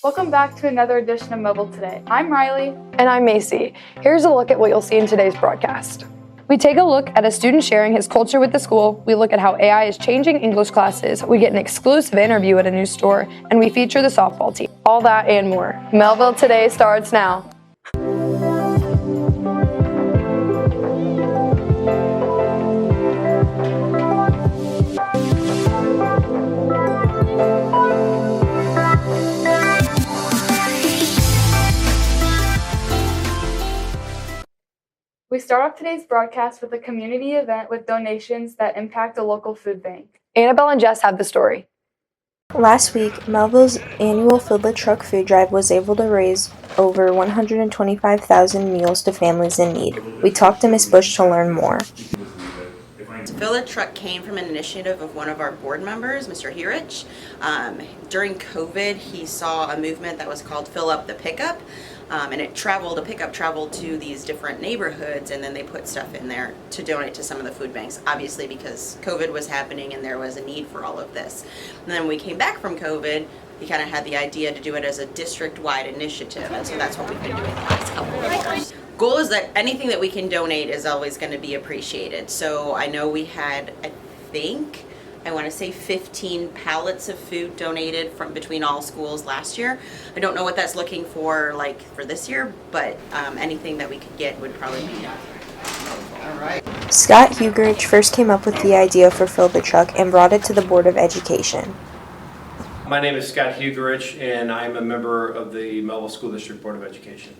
Welcome back to another edition of Mehlville Today. I'm Riley. And I'm Macy. Here's a look at what you'll see in today's broadcast. We take a look at a student sharing his culture with the school, we look at how AI is changing English classes, we get an exclusive interview at a news store, and we feature the softball team. All that and more. Mehlville Today starts now. We start off today's broadcast with a community event with donations that impact a local food bank. Annabelle and Jess have the story. Last week, Mehlville's annual Fill the Truck food drive was able to raise over 125,000 meals to families in need. We talked to Ms. Bush to learn more. Fill the Truck came from an initiative of one of our board members, Mr. Hirich. During COVID, he saw a movement that was called Fill Up the Pickup, and a pickup traveled to these different neighborhoods, and then they put stuff in there to donate to some of the food banks, obviously because COVID was happening and there was a need for all of this. And then when we came back from COVID, he kind of had the idea to do it as a district-wide initiative, and so that's what we've been doing the last couple of years. Goal is that anything that we can donate is always going to be appreciated. So I know we had, I want to say 15 pallets of food donated from between all schools last year. I don't know what that's looking for for this year, but anything that we could get would probably be all right. Scott Hugerich first came up with the idea for Fill the Truck and brought it to the Board of Education. My name is Scott Hugerich, and I'm a member of the Mehlville School District Board of Education.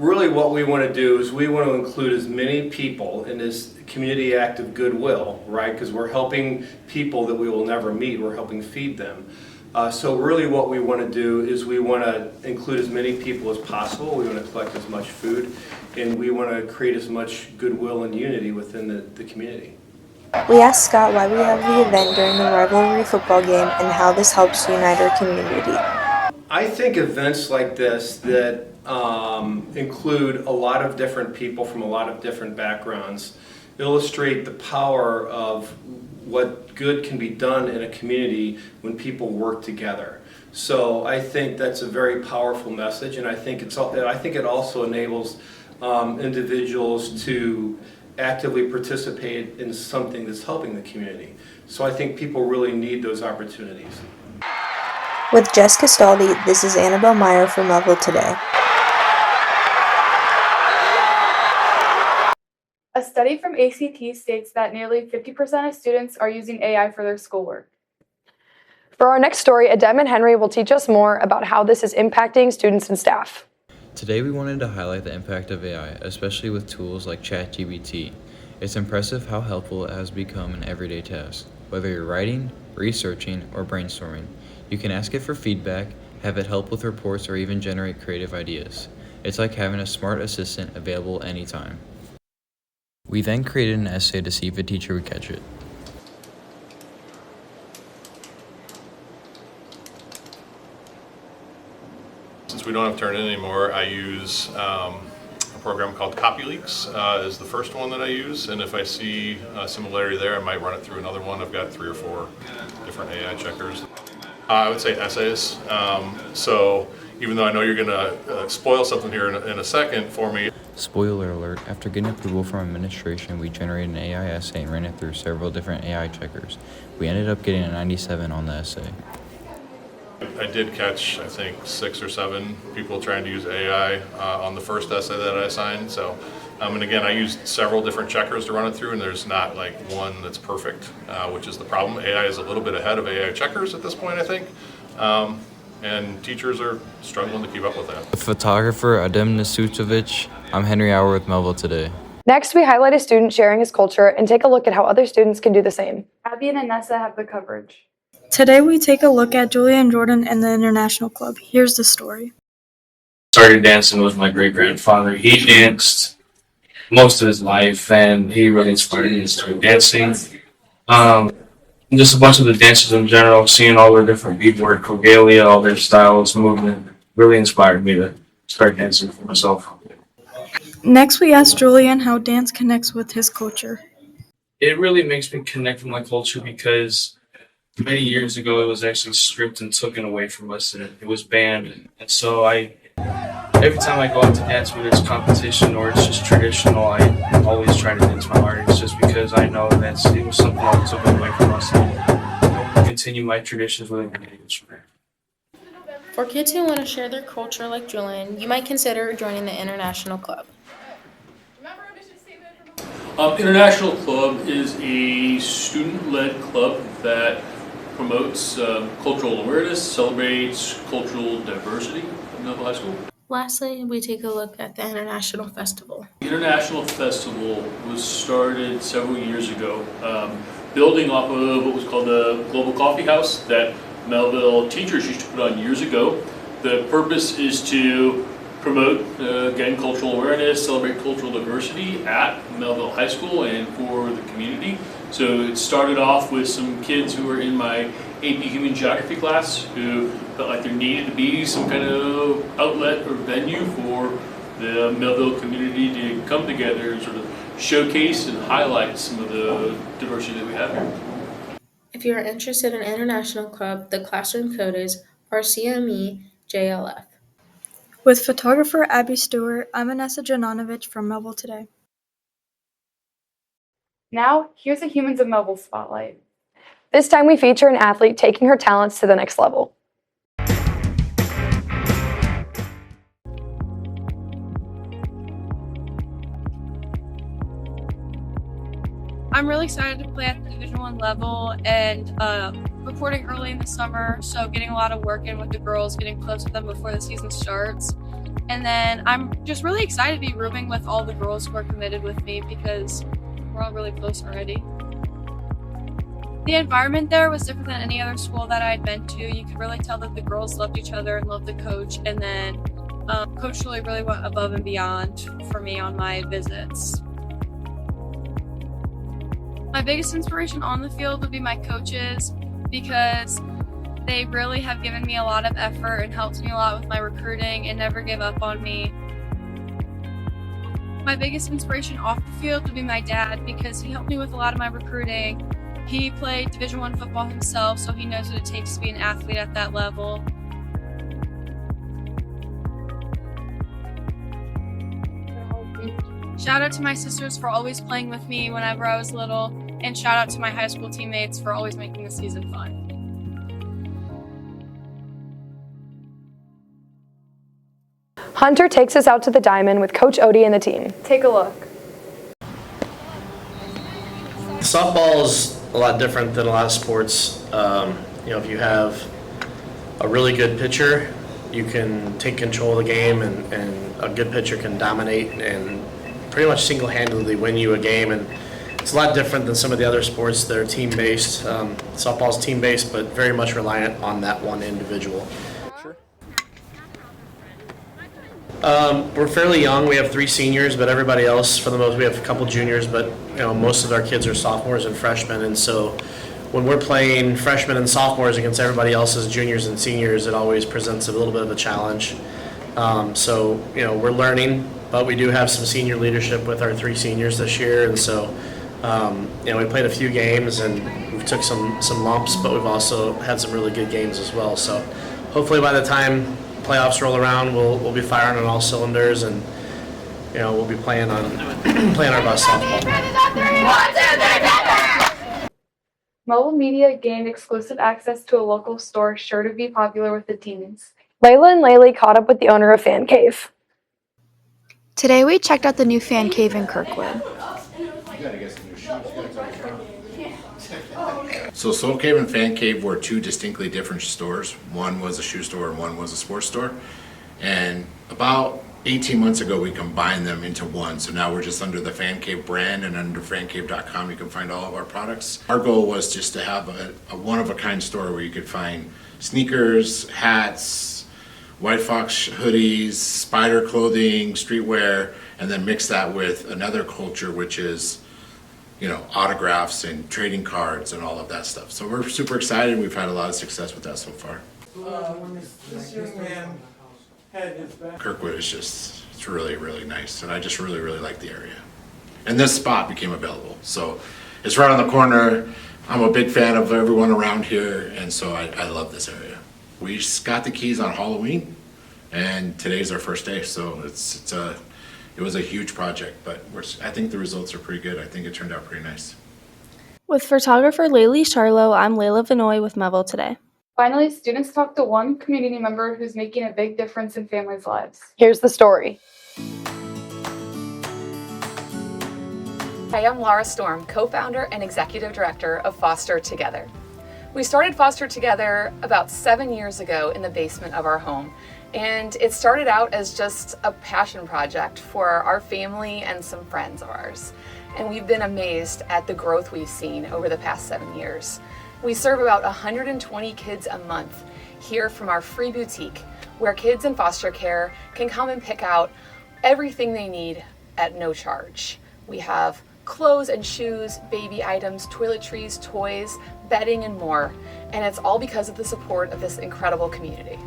Really what we want to do is we want to include as many people in this community act of goodwill, right? Because we're helping people that we will never meet, we're helping feed them. So really what we want to do is we want to include as many people as possible, we want to collect as much food, and we want to create as much goodwill and unity within the community. We asked Scott why we have the event during the rivalry football game and how this helps unite our community. I think events like this that include a lot of different people from a lot of different backgrounds illustrate the power of what good can be done in a community when people work together. So I think that's a very powerful message, and I think it also enables individuals to actively participate in something that's helping the community. So I think people really need those opportunities. With Jess Castaldi, this is Annabelle Meyer for Mehlville Today. A study from ACT states that nearly 50% of students are using AI for their schoolwork. For our next story, Adem and Henry will teach us more about how this is impacting students and staff. Today we wanted to highlight the impact of AI, especially with tools like ChatGPT. It's impressive how helpful it has become in everyday tasks. Whether you're writing, researching, or brainstorming, you can ask it for feedback, have it help with reports, or even generate creative ideas. It's like having a smart assistant available anytime. We then created an essay to see if a teacher would catch it. Since we don't have Turnitin anymore, I use a program called CopyLeaks is the first one that I use, and if I see a similarity there, I might run it through another one. I've got 3 or 4 different AI checkers. I would say essays. So even though I know you're going to spoil something here in a second for me. Spoiler alert, after getting approval from administration, we generated an AI essay and ran it through several different AI checkers. We ended up getting a 97 on the essay. I did catch, I think, 6 or 7 people trying to use AI on the first essay that I assigned. So, and again, I used several different checkers to run it through, and there's not like one that's perfect, which is the problem. AI is a little bit ahead of AI checkers at this point, I think. And teachers are struggling to keep up with that. Photographer Adem Nasutovic, I'm Henry Auer with Mehlville Today. Next, we highlight a student sharing his culture and take a look at how other students can do the same. Abby and Anessa have the coverage. Today we take a look at Julia and Jordan and the International Club. Here's the story. Started dancing with my great-grandfather. He danced most of his life, and he really inspired me to start dancing. Just a bunch of the dancers in general, seeing all their different beadwork, regalia, all their styles, movement, really inspired me to start dancing for myself. Next, we asked Julian how dance connects with his culture. It really makes me connect with my culture because many years ago, it was actually stripped and taken away from us, and it was banned. And so every time I go out to dance, whether it's competition or it's just traditional, I always try to dance my hardest, just because I know that it was something that was taken away from us. And I will continue my traditions with it. For kids who want to share their culture like Julian, you might consider joining the International Club. International Club is a student-led club that promotes cultural awareness, celebrates cultural diversity at Mehlville High School. Lastly, we take a look at the International Festival. The International Festival was started several years ago, building off of what was called the Global Coffee House that Mehlville teachers used to put on years ago. The purpose is to promote, again, cultural awareness, celebrate cultural diversity at Mehlville High School and for the community. So it started off with some kids who were in my AP Human Geography class who felt like there needed to be some kind of outlet or venue for the Mehlville community to come together and sort of showcase and highlight some of the diversity that we have here. If you are interested in International Club, the classroom code is RCMEJLF. With photographer Abby Stewart, I'm Vanessa Janonovich from Mehlville Today. Now, here's a Humans of Mehlville spotlight. This time we feature an athlete taking her talents to the next level. I'm really excited to play at the Division I level and reporting early in the summer, so getting a lot of work in with the girls, getting close with them before the season starts. And then I'm just really excited to be rooming with all the girls who are committed with me because we're all really close already. The environment there was different than any other school that I had been to. You could really tell that the girls loved each other and loved the coach, and then Coach Julie really went above and beyond for me on my visits. My biggest inspiration on the field would be my coaches because they really have given me a lot of effort and helped me a lot with my recruiting and never give up on me. My biggest inspiration off the field would be my dad because he helped me with a lot of my recruiting. He played Division I football himself, so he knows what it takes to be an athlete at that level. Shout out to my sisters for always playing with me whenever I was little, and shout out to my high school teammates for always making the season fun. Hunter takes us out to the diamond with Coach Odie and the team. Take a look. Softball is a lot different than a lot of sports. If you have a really good pitcher, you can take control of the game, and a good pitcher can dominate and pretty much single-handedly win you a game. And it's a lot different than some of the other sports that are team-based. Softball is team-based, but very much reliant on that one individual. We're fairly young. We have 3 seniors, but everybody else, for the most, we have a couple juniors, but most of our kids are sophomores and freshmen. And so when we're playing freshmen and sophomores against everybody else's juniors and seniors, it always presents a little bit of a challenge. We're learning, but we do have some senior leadership with our 3 seniors this year. And so, we played a few games and we took some lumps, but we've also had some really good games as well. So hopefully by the time playoffs roll around, we'll be firing on all cylinders, and we'll be playing our best softball. Mehlville Media gained exclusive access to a local store sure to be popular with the teens. Layla and Laylee caught up with the owner of Fan Cave. Today we checked out the new fan cave in Kirkwood. So Soul Cave and Fan Cave were 2 distinctly different stores. One was a shoe store and one was a sports store. And about 18 months ago, we combined them into one. So now we're just under the Fan Cave brand, and under fancave.com, you can find all of our products. Our goal was just to have a one-of-a-kind store where you could find sneakers, hats, White Fox hoodies, spider clothing, streetwear, and then mix that with another culture, which is autographs and trading cards and all of that stuff. So we're super excited. We've had a lot of success with that so far. Kirkwood is it's really, really nice. And I just really, really like the area. And this spot became available. So it's right on the corner. I'm a big fan of everyone around here, and so I love this area. We just got the keys on Halloween, and today's our first day, so it was a huge project, but I think the results are pretty good. I think it turned out pretty nice. With photographer Laylee Charlo, I'm Layla Vinoy with Mehlville Today. Finally, students talked to one community member who's making a big difference in families' lives. Here's the story. Hi, I'm Laura Storm, co-founder and executive director of Foster Together. We started Foster Together about 7 years ago in the basement of our home, and it started out as just a passion project for our family and some friends of ours. And we've been amazed at the growth we've seen over the past 7 years. We serve about 120 kids a month here from our free boutique, where kids in foster care can come and pick out everything they need at no charge. We have clothes and shoes, baby items, toiletries, toys, bedding, and more. And it's all because of the support of this incredible community.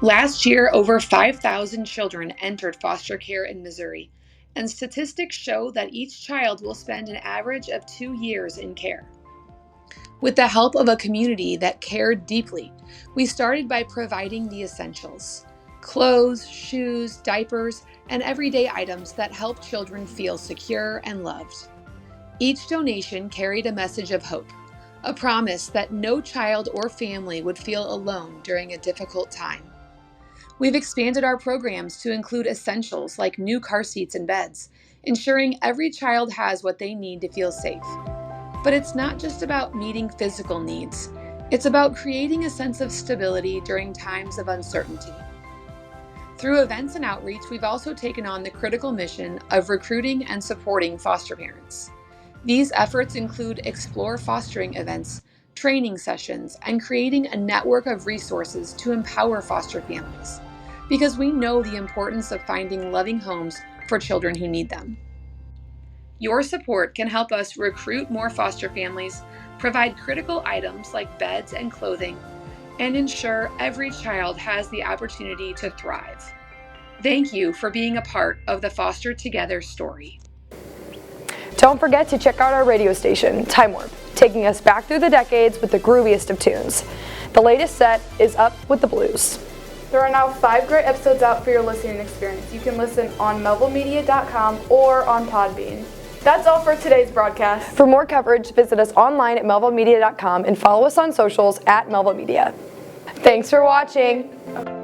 Last year, over 5,000 children entered foster care in Missouri, and statistics show that each child will spend an average of 2 years in care. With the help of a community that cared deeply, we started by providing the essentials: clothes, shoes, diapers, and everyday items that help children feel secure and loved. Each donation carried a message of hope, a promise that no child or family would feel alone during a difficult time. We've expanded our programs to include essentials like new car seats and beds, ensuring every child has what they need to feel safe. But it's not just about meeting physical needs. It's about creating a sense of stability during times of uncertainty. Through events and outreach, we've also taken on the critical mission of recruiting and supporting foster parents. These efforts include Explore Fostering events, training sessions, and creating a network of resources to empower foster families, because we know the importance of finding loving homes for children who need them. Your support can help us recruit more foster families, provide critical items like beds and clothing, and ensure every child has the opportunity to thrive. Thank you for being a part of the Foster Together story. Don't forget to check out our radio station, Time Warp, taking us back through the decades with the grooviest of tunes. The latest set is Up with the Blues. There are now 5 great episodes out for your listening experience. You can listen on mehlvillemedia.com or on Podbean. That's all for today's broadcast. For more coverage, visit us online at mehlvillemedia.com and follow us on socials at Mehlville Media. Thanks for watching.